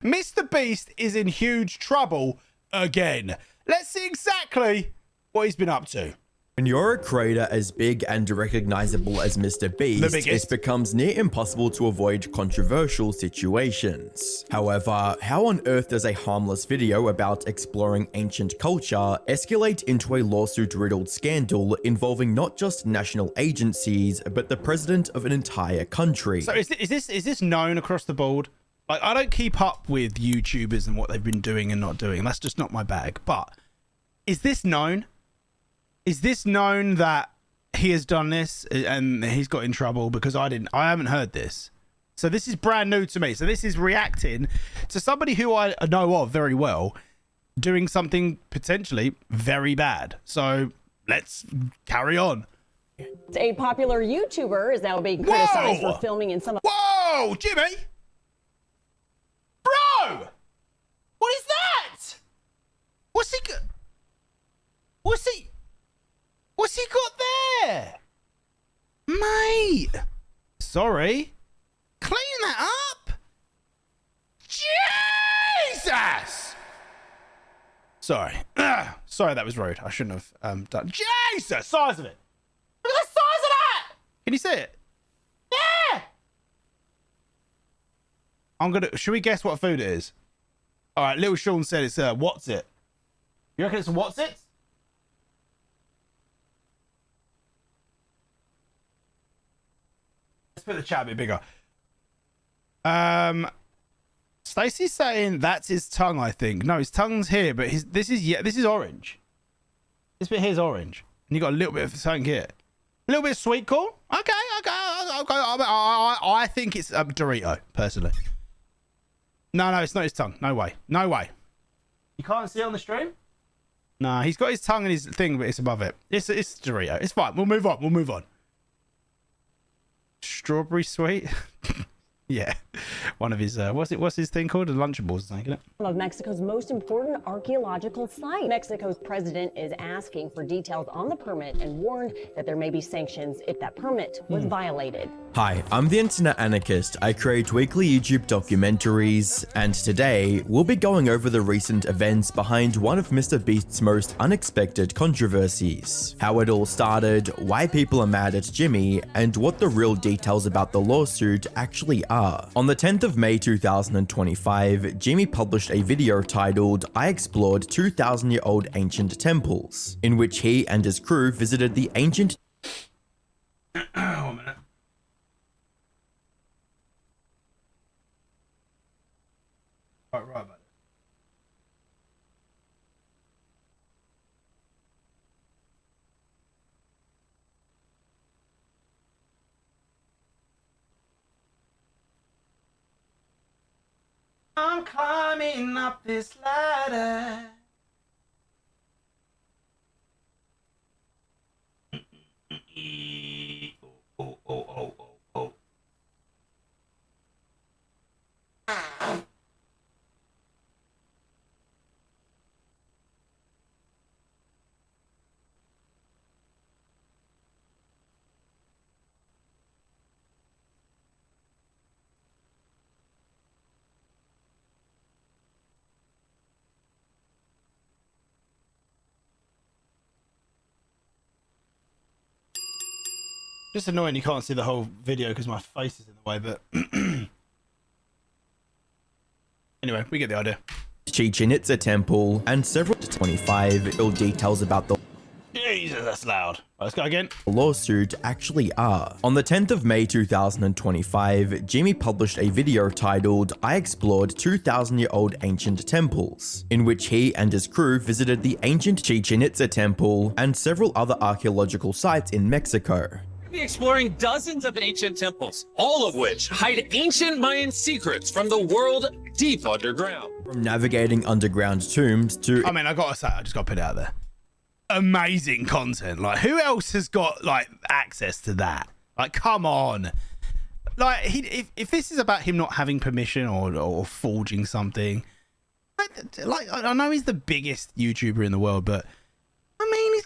MrBeast is in huge trouble again. Let's see exactly what he's been up to. When you're a creator as big and recognizable as MrBeast, it becomes near impossible to avoid controversial situations. However, how on earth does a harmless video about exploring ancient culture escalate into a lawsuit-riddled scandal involving not just national agencies, but the president of an entire country? So is this known across the board? Like, I don't keep up with YouTubers and what they've been doing and not doing. That's just not my bag. But is this known? Is this known that he has done this and he's got in trouble? Because I haven't heard this. So this is brand new to me. So this is reacting to somebody who I know of very well doing something potentially very bad. So let's carry on. A popular YouTuber is now being criticized for filming in some of... Whoa, Jimmy! Bro! What is that? What's he got there? Mate! Sorry. Clean that up! Jesus! Sorry. Sorry, that was rude. I shouldn't have done. Jesus! Size of it! Look at the size of that! Can you see it? Yeah! Should we guess what food it is? Alright, little Sean said it's what's it? You reckon it's a what's it? Let's put the chat a bit bigger. Stacey's saying that's his tongue, I think. No, his tongue's here, but this is orange. This bit here is orange. And you got a little bit of something here. A little bit of sweet corn. Okay. I think it's a Dorito, personally. No, it's not his tongue. No way. No way. You can't see it on the stream? No, he's got his tongue and his thing, but it's above it. It's Dorito. It's fine. We'll move on. Strawberry sweet. Yeah, one of his what's his thing called? The Lunchables, isn't it? One of Mexico's most important archaeological sites. Mexico's president is asking for details on the permit and warned that there may be sanctions if that permit was violated. Hi, I'm the Internet Anarchist. I create weekly YouTube documentaries, and today we'll be going over the recent events behind one of MrBeast's most unexpected controversies. How it all started, why people are mad at Jimmy, and what the real details about the lawsuit actually are. On the 10th of May 2025, Jimmy published a video titled "I Explored 2,000-Year-Old Ancient Temples," in which he and his crew visited the ancient... Oh, a minute. Right about it. I'm climbing up this ladder. Oh. Just annoying you can't see the whole video because my face is in the way, but anyway, we get the idea. Chichen Itza Temple and several 25 ill details about the Jesus, that's loud. Right, let's go again. Lawsuit actually are. On the 10th of May 2025, Jimmy published a video titled "I Explored 2,000-Year-Old Ancient Temples," in which he and his crew visited the ancient Chichen Itza Temple and several other archaeological sites in Mexico. We'll be exploring dozens of ancient temples, all of which hide ancient Mayan secrets from the world deep underground. From navigating underground tombs to... I mean, I just got to put it out there. Amazing content. Like, who else has got, like, access to that? Like, come on. Like, if this is about him not having permission or forging something, like, I know he's the biggest YouTuber in the world, but, I mean, he's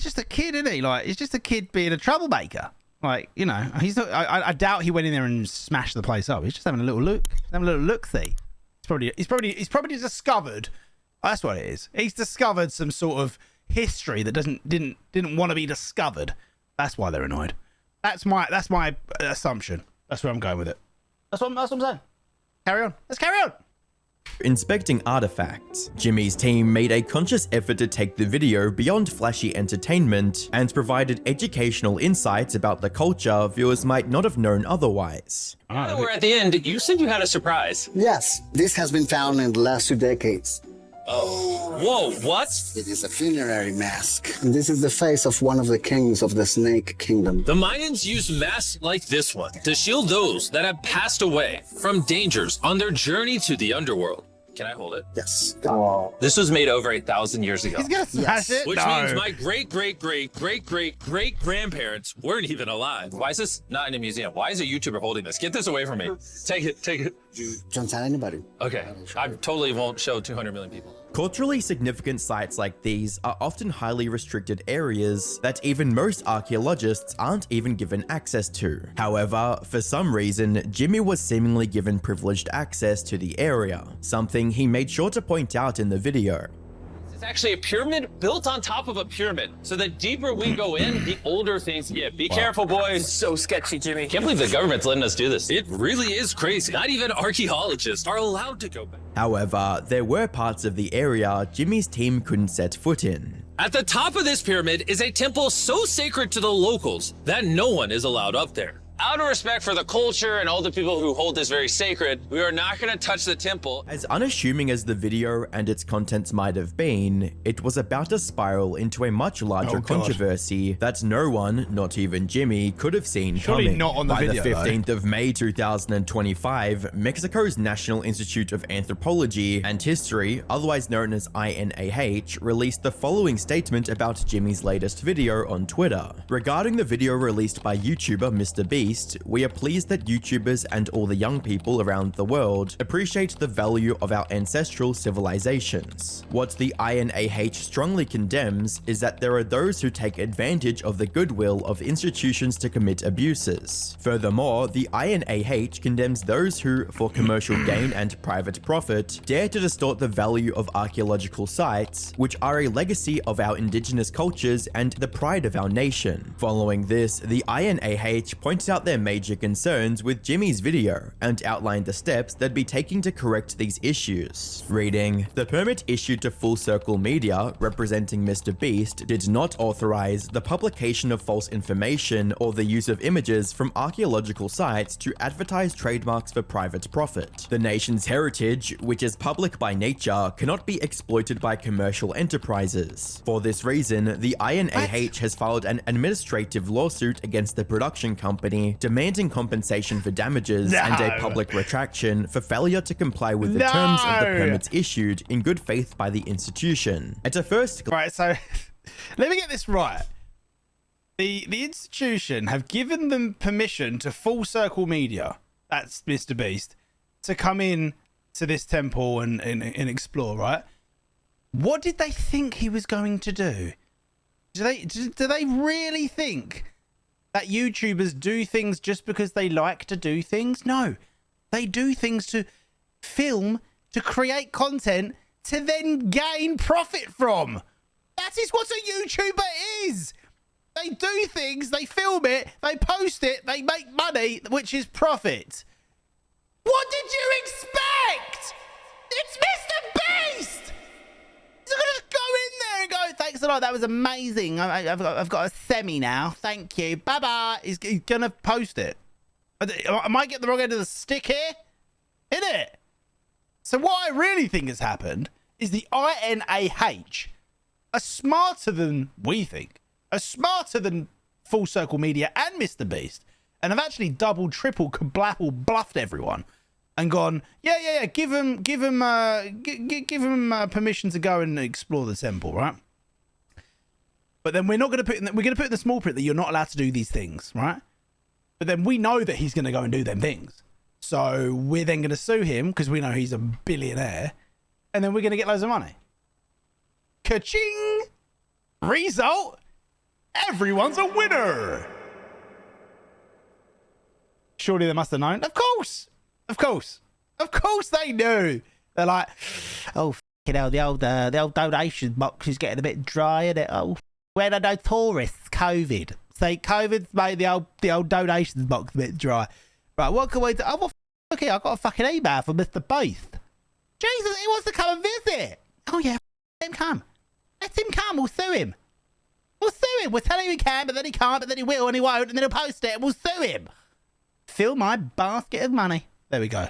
just a kid, isn't he? Like, he's just a kid being a troublemaker. Like, you know, he's not, I doubt he went in there and smashed the place up. He's just having a little look. Having a little look-see. He's probably discovered. That's what it is. He's discovered some sort of history that didn't want to be discovered. That's why they're annoyed. That's my assumption. That's where I'm going with it. That's what I'm saying. Carry on. Let's carry on. Inspecting artifacts, Jimmy's team made a conscious effort to take the video beyond flashy entertainment and provided educational insights about the culture viewers might not have known otherwise. Now that we're at the end, you said you had a surprise. Yes, this has been found in the last 2 decades. Oh, whoa, what? It is a funerary mask. And this is the face of one of the kings of the Snake Kingdom. The Mayans used masks like this one to shield those that have passed away from dangers on their journey to the underworld. Can I hold it? Yes. This was made over 1,000 years ago. He's gonna smash it. Which No. means my great grandparents weren't even alive. Why is this not in a museum? Why is a YouTuber holding this? Get this away from me. Take it. Don't tell anybody. Okay, I totally won't show 200 million people. Culturally significant sites like these are often highly restricted areas that even most archaeologists aren't even given access to. However, for some reason, Jimmy was seemingly given privileged access to the area, something he made sure to point out in the video. It's actually a pyramid built on top of a pyramid. So the deeper we go in, the older things get. Be careful, boys. So sketchy, Jimmy. Can't believe the government's letting us do this. It really is crazy. Not even archaeologists are allowed to go back. However, there were parts of the area Jimmy's team couldn't set foot in. At the top of this pyramid is a temple so sacred to the locals that no one is allowed up there. Out of respect for the culture and all the people who hold this very sacred, we are not going to touch the temple. As unassuming as the video and its contents might have been, it was about to spiral into a much larger Oh, God. controversy that no one, not even Jimmy, could have seen Surely coming. not on the By video, the though. 15th of May 2025, Mexico's National Institute of Anthropology and History, otherwise known as INAH, released the following statement about Jimmy's latest video on Twitter. Regarding the video released by YouTuber MrBeast, we are pleased that YouTubers and all the young people around the world appreciate the value of our ancestral civilizations. What the INAH strongly condemns is that there are those who take advantage of the goodwill of institutions to commit abuses. Furthermore, the INAH condemns those who, for commercial gain and private profit, dare to distort the value of archaeological sites, which are a legacy of our indigenous cultures and the pride of our nation. Following this, the INAH pointed out their major concerns with Jimmy's video and outlined the steps they'd be taking to correct these issues. Reading, the permit issued to Full Circle Media, representing MrBeast, did not authorize the publication of false information or the use of images from archaeological sites to advertise trademarks for private profit. The nation's heritage, which is public by nature, cannot be exploited by commercial enterprises. For this reason, the INAH has filed an administrative lawsuit against the production company demanding compensation for damages and a public retraction for failure to comply with the terms of the permits issued in good faith by the institution. At a first Right, so let me get this right. The institution have given them permission to Full Circle Media, that's MrBeast, to come in to this temple and explore, right? What did they think he was going to do? Do they really think that YouTubers do things just because they like to do things? No, they do things to film, to create content, to then gain profit from. That is what a YouTuber is. They do things, they film it, they post it, they make money, which is profit. What did you expect? It's MrBeast. He's gonna just go in there and go, thanks a lot, that was amazing. I've got a semi now. Thank you. Bye bye. He's gonna post it. I might get the wrong end of the stick here, innit? So what I really think has happened is the INAH are smarter than we think, are smarter than Full Circle Media and MrBeast, and have actually double, triple, bluffed everyone. And gone, yeah, give him permission to go and explore the temple, right? But then we're going to put in the small print that you're not allowed to do these things, right? But then we know that he's going to go and do them things, so we're then going to sue him because we know he's a billionaire, and then we're going to get loads of money. Ka-ching! Result: everyone's a winner. Surely they must have known. Of course. Of course. Of course they knew. They're like, oh, f***ing hell, the old donation box is getting a bit dry, isn't it? Oh, where are no tourists? COVID. See, COVID's made the old donations box a bit dry. Right, what can we do? Oh, well, okay, I got a fucking email from MrBeast. Jesus, he wants to come and visit. Oh, yeah, let him come. Let him come. We'll sue him. We'll sue him. We'll tell him he can, but then he can't, but then he will and he won't, and then he'll post it and we'll sue him. Fill my basket of money. There we go.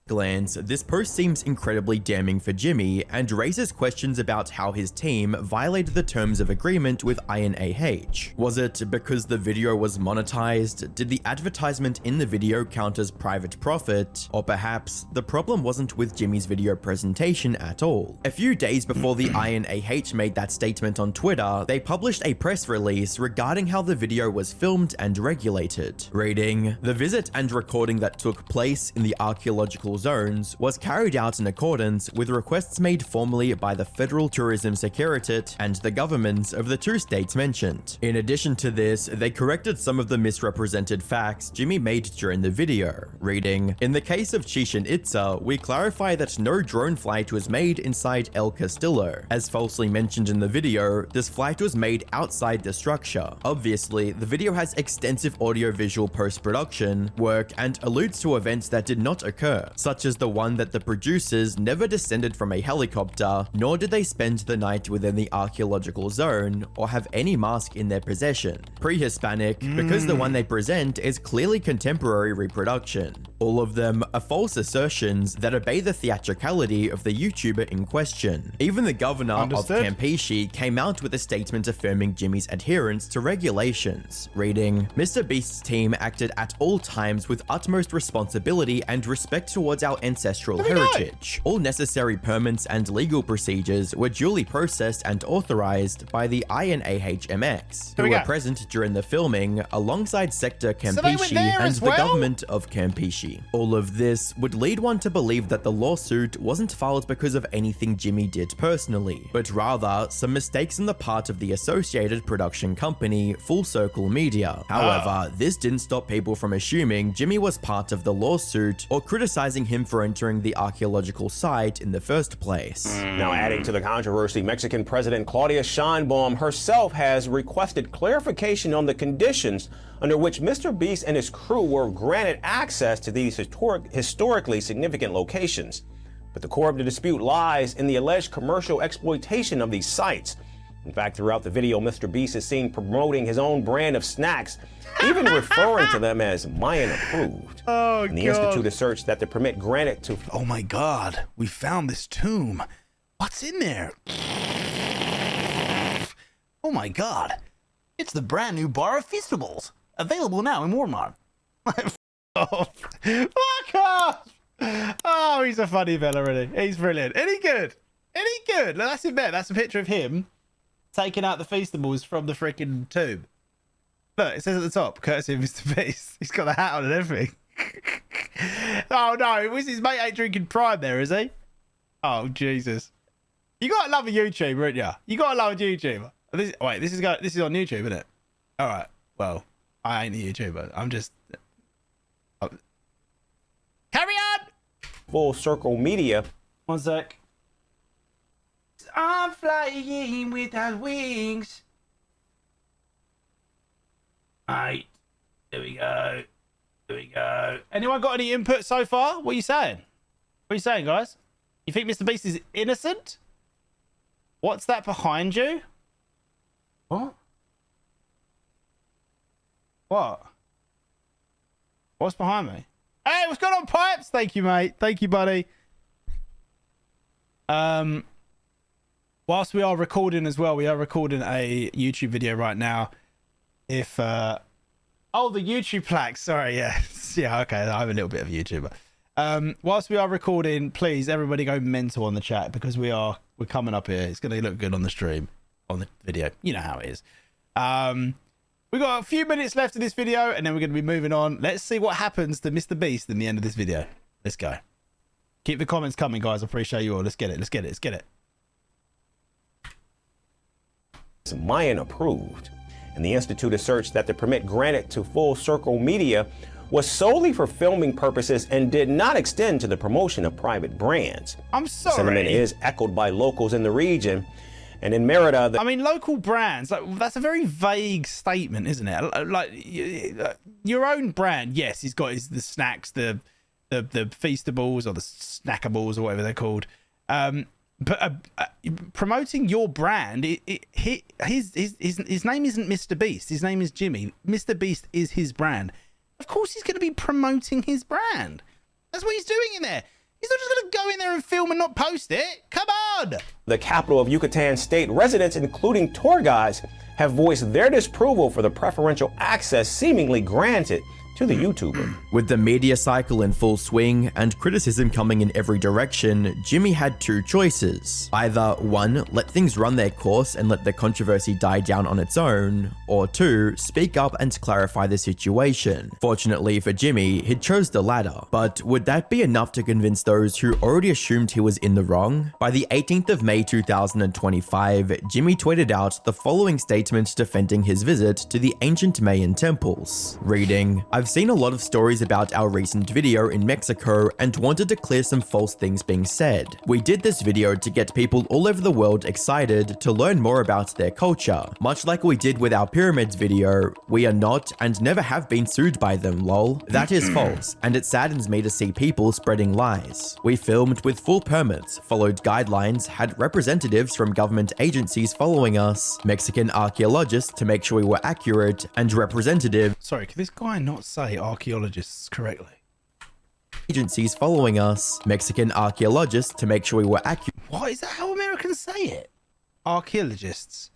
Glance, this post seems incredibly damning for Jimmy and raises questions about how his team violated the terms of agreement with INAH. Was it because the video was monetized? Did the advertisement in the video count as private profit? Or perhaps the problem wasn't with Jimmy's video presentation at all? A few days before the INAH made that statement on Twitter, they published a press release regarding how the video was filmed and regulated. Reading, "The visit and recording that took place in the archaeological zones was carried out in accordance with requests made formally by the Federal Tourism Secretariat and the governments of the two states mentioned. In addition to this, they corrected some of the misrepresented facts Jimmy made during the video." Reading, "In the case of Chichen Itza, we clarify that no drone flight was made inside El Castillo. As falsely mentioned in the video, this flight was made outside the structure. Obviously, the video has extensive audio-visual post-production work and alludes to events that did not occur, such as the one that the producers never descended from a helicopter, nor did they spend the night within the archaeological zone or have any mask in their possession. Pre-Hispanic, because the one they present is clearly contemporary reproduction. All of them are false assertions that obey the theatricality of the YouTuber in question. Even the governor of Campeche came out with a statement affirming Jimmy's adherence to regulations. Reading, "MrBeast's team acted at all times with utmost responsibility and respect towards our ancestral heritage. All necessary permits and legal procedures were duly processed and authorized by the INAHMX, who were present during the filming alongside Sector Campeche and the government of Campeche. All of this would lead one to believe that the lawsuit wasn't filed because of anything Jimmy did personally, but rather some mistakes on the part of the associated production company, Full Circle Media. However, this didn't stop people from assuming Jimmy was part of the lawsuit or criticizing him for entering the archaeological site in the first place." Now, adding to the controversy, Mexican President Claudia Sheinbaum herself has requested clarification on the conditions under which MrBeast and his crew were granted access to these historically significant locations. But the core of the dispute lies in the alleged commercial exploitation of these sites. In fact, throughout the video, MrBeast is seen promoting his own brand of snacks, even referring to them as Mayan approved. Oh, and the Institute asserts that the permit granted to... Oh my God, we found this tomb. What's in there? Oh my God, it's the brand new bar of Feastables, available now in Walmart. Fuck off! Oh, he's a funny fella, really. He's brilliant. Any good? Any good? Look, that's it there. That's a picture of him taking out the Feastables from the freaking tomb. Look, it says at the top, courtesy of MrBeast. He's got the hat on and everything. Oh no, it was his mate ain't drinking Prime there, is he? Oh Jesus. You gotta love a YouTuber, ain't ya? You gotta love a YouTuber. This is on YouTube, isn't it? Alright. Well, I ain't a YouTuber. I'm just carry on! Full Circle Media. One sec. I'm flying without wings. Right. There we go. There we go. Anyone got any input so far? What are you saying? What are you saying, guys? You think MrBeast is innocent? What's that behind you? What? What? What's behind me? Hey, what's going on, Pipes? Thank you, mate. Thank you, buddy. Whilst we are recording as well, we are recording a YouTube video right now. If oh, the YouTube plaque, sorry, yeah. Yeah, okay, I'm a little bit of a YouTuber. Whilst we are recording, please everybody go mental on the chat, because we're coming up here. It's gonna look good on the stream, on the video. You know how it is. We got a few minutes left of this video, and then we're gonna be moving on. Let's see what happens to MrBeast in the end of this video. Let's go. Keep the comments coming, guys. I appreciate you all. Let's get it. Let's get it. Let's get it. It's Mayan approved. And the Institute asserts that the permit granted to Full Circle Media was solely for filming purposes and did not extend to the promotion of private brands. I'm The sorry. sentiment is echoed by locals in the region. And in Merida, I mean, local brands, like, that's a very vague statement, isn't it? Like, your own brand, yes, he's got the snacks, the Feastables or the Snackables or whatever they're called. But promoting your brand, his name isn't Mr. Beast. His name is Jimmy. Mr. Beast is his brand. Of course he's going to be promoting his brand. That's what he's doing in there. He's not just going to go in there and film and not post it. Come on. the capital of Yucatan state, residents, including tour guides, have voiced their disapproval for the preferential access seemingly granted to the YouTuber. With the media cycle in full swing and criticism coming in every direction, Jimmy had two choices. Either 1, let things run their course and let the controversy die down on its own, or 2, speak up and clarify the situation. Fortunately for Jimmy, he chose the latter. But would that be enough to convince those who already assumed he was in the wrong? By the 18th of May 2025, Jimmy tweeted out the following statement defending his visit to the ancient Mayan temples, reading, "I've seen a lot of stories about our recent video in Mexico and wanted to clear some false things being said. We did this video to get people all over the world excited to learn more about their culture. Much like we did with our pyramids video, we are not and never have been sued by them, lol. That is false, and it saddens me to see people spreading lies. We filmed with full permits, followed guidelines, had representatives from government agencies following us, Mexican archaeologists to make sure we were accurate, and representatives Sorry, could this guy not say archaeologists correctly? agencies following us, Mexican archaeologists to make sure we were What is that? How Americans say it? Archaeologists.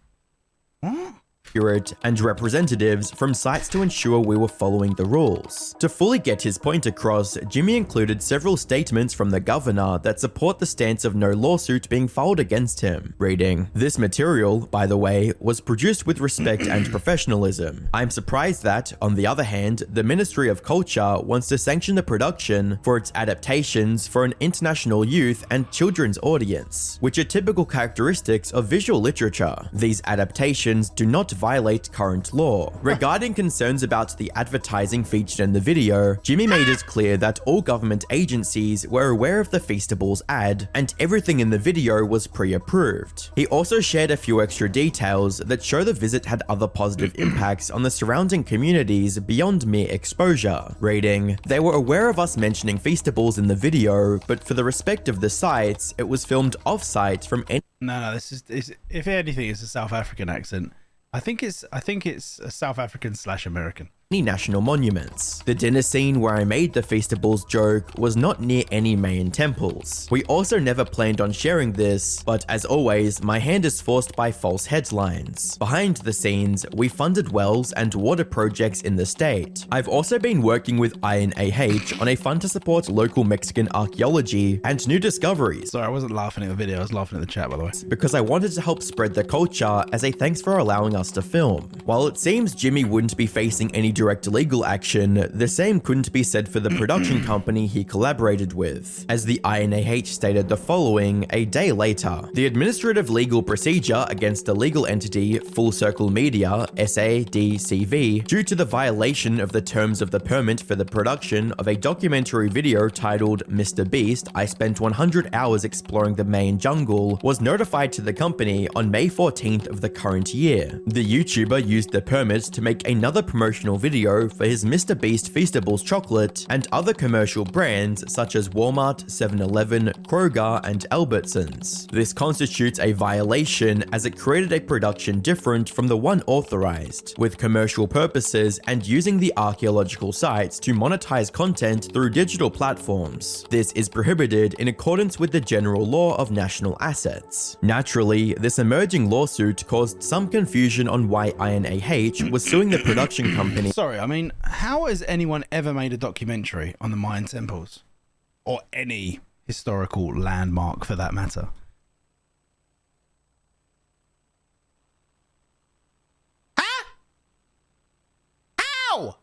What? accurate, and representatives from sites to ensure we were following the rules. To fully get his point across, Jimmy included several statements from the governor that support the stance of no lawsuit being filed against him, reading, "This material, by the way, was produced with respect and professionalism. I'm surprised that, on the other hand, the Ministry of Culture wants to sanction the production for its adaptations for an international youth and children's audience, which are typical characteristics of visual literature. These adaptations do not violate current law." Regarding concerns about the advertising featured in the video, Jimmy made it clear that all government agencies were aware of the Feastables ad, and everything in the video was pre-approved. He also shared a few extra details that show the visit had other positive impacts on the surrounding communities beyond mere exposure, reading, "They were aware of us mentioning Feastables in the video, but for the respect of the sites, it was filmed off-site from any No, this is if anything, it's a South African accent. I think it's a South African / American. national monuments. The dinner scene where I made the Feastables joke was not near any Mayan temples. We also never planned on sharing this, but as always, my hand is forced by false headlines. Behind the scenes, we funded wells and water projects in the state. I've also been working with INAH on a fund to support local Mexican archaeology and new discoveries, Sorry, I wasn't laughing at the video. I was laughing at the chat, by the way. because I wanted to help spread the culture as a thanks for allowing us to film. While it seems Jimmy wouldn't be facing any direct legal action, the same couldn't be said for the production company he collaborated with, as the INAH stated the following a day later. The administrative legal procedure against the legal entity Full Circle Media, SADCV, due to the violation of the terms of the permit for the production of a documentary video titled Mr. Beast, I Spent 100 Hours Exploring the Mayan Jungle, was notified to the company on May 14th of the current year. The YouTuber used the permit to make another promotional video for his Mr. Beast Feastables chocolate and other commercial brands such as Walmart, 7-Eleven, Kroger, and Albertsons. This constitutes a violation as it created a production different from the one authorized, with commercial purposes and using the archaeological sites to monetize content through digital platforms. This is prohibited in accordance with the general law of national assets. Naturally, this emerging lawsuit caused some confusion on why INAH was suing the production company. Sorry, I mean, how has anyone ever made a documentary on the Mayan temples? Or any historical landmark for that matter? Huh? How?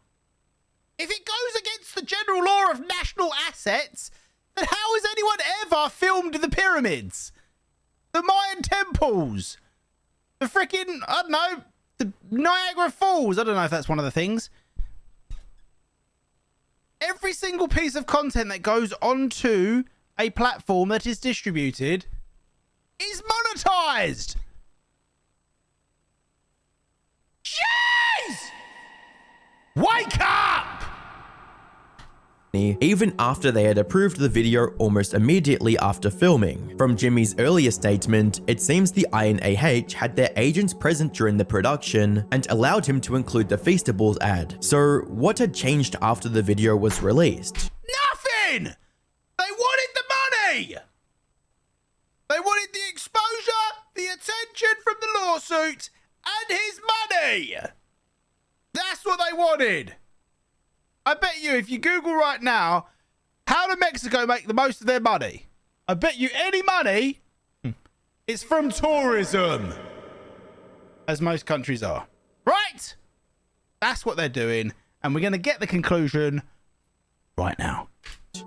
If it goes against the general law of national assets, then how has anyone ever filmed the pyramids? The Mayan temples? The freaking, I don't know, the Niagara Falls? I don't know if that's one of the things. every single piece of content that goes onto a platform that is distributed is monetized. Jeez! Wake up! Even after they had approved the video almost immediately after filming. From Jimmy's earlier statement, it seems the INAH had their agents present during the production and allowed him to include the Feastables ad. So what had changed after the video was released? Nothing! They wanted the money! They wanted the exposure, the attention from the lawsuit, and his money! That's what they wanted! I bet you if you Google right now, how do Mexico make the most of their money? I bet you any money is from tourism. As most countries are. Right? That's what they're doing. And we're going to get the conclusion right now.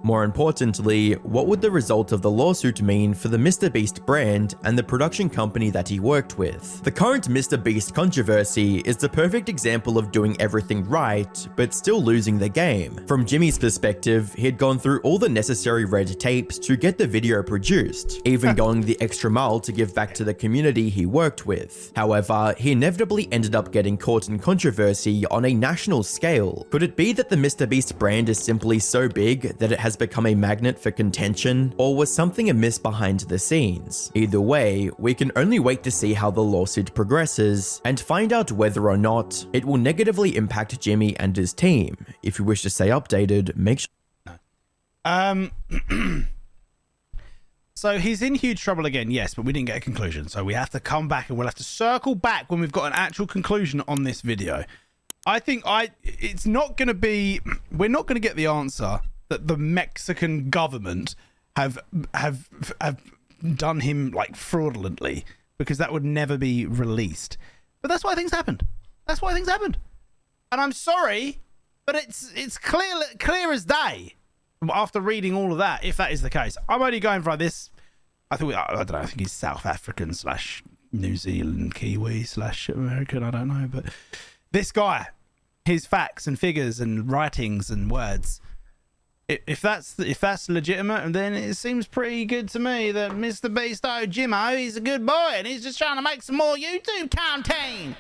More importantly, what would the result of the lawsuit mean for the MrBeast brand and the production company that he worked with? The current MrBeast controversy is the perfect example of doing everything right, but still losing the game. From Jimmy's perspective, he had gone through all the necessary red tapes to get the video produced, even going the extra mile to give back to the community he worked with. However, he inevitably ended up getting caught in controversy on a national scale. Could it be that the MrBeast brand is simply so big that it has become a magnet for contention, or was something amiss behind the scenes? Either way, we can only wait to see how the lawsuit progresses and find out whether or not it will negatively impact Jimmy and his team. If you wish to stay updated, make sure. So he's in huge trouble again, yes, but we didn't get a conclusion. So we have to come back and we'll have to circle back when we've got an actual conclusion on this video. I think it's not going to be, we're not going to get the answer that the Mexican government have done him like fraudulently, because that would never be released. But that's why things happened. That's why things happened. And I'm sorry, but it's clear as day after reading all of that, if that is the case. I'm only going for this. I don't know. I think he's South African / New Zealand Kiwi / American. I don't know, but this guy, his facts and figures and writings and words. If that's legitimate, then it seems pretty good to me that MrBeast Jimmo, he's a good boy and he's just trying to make some more YouTube content.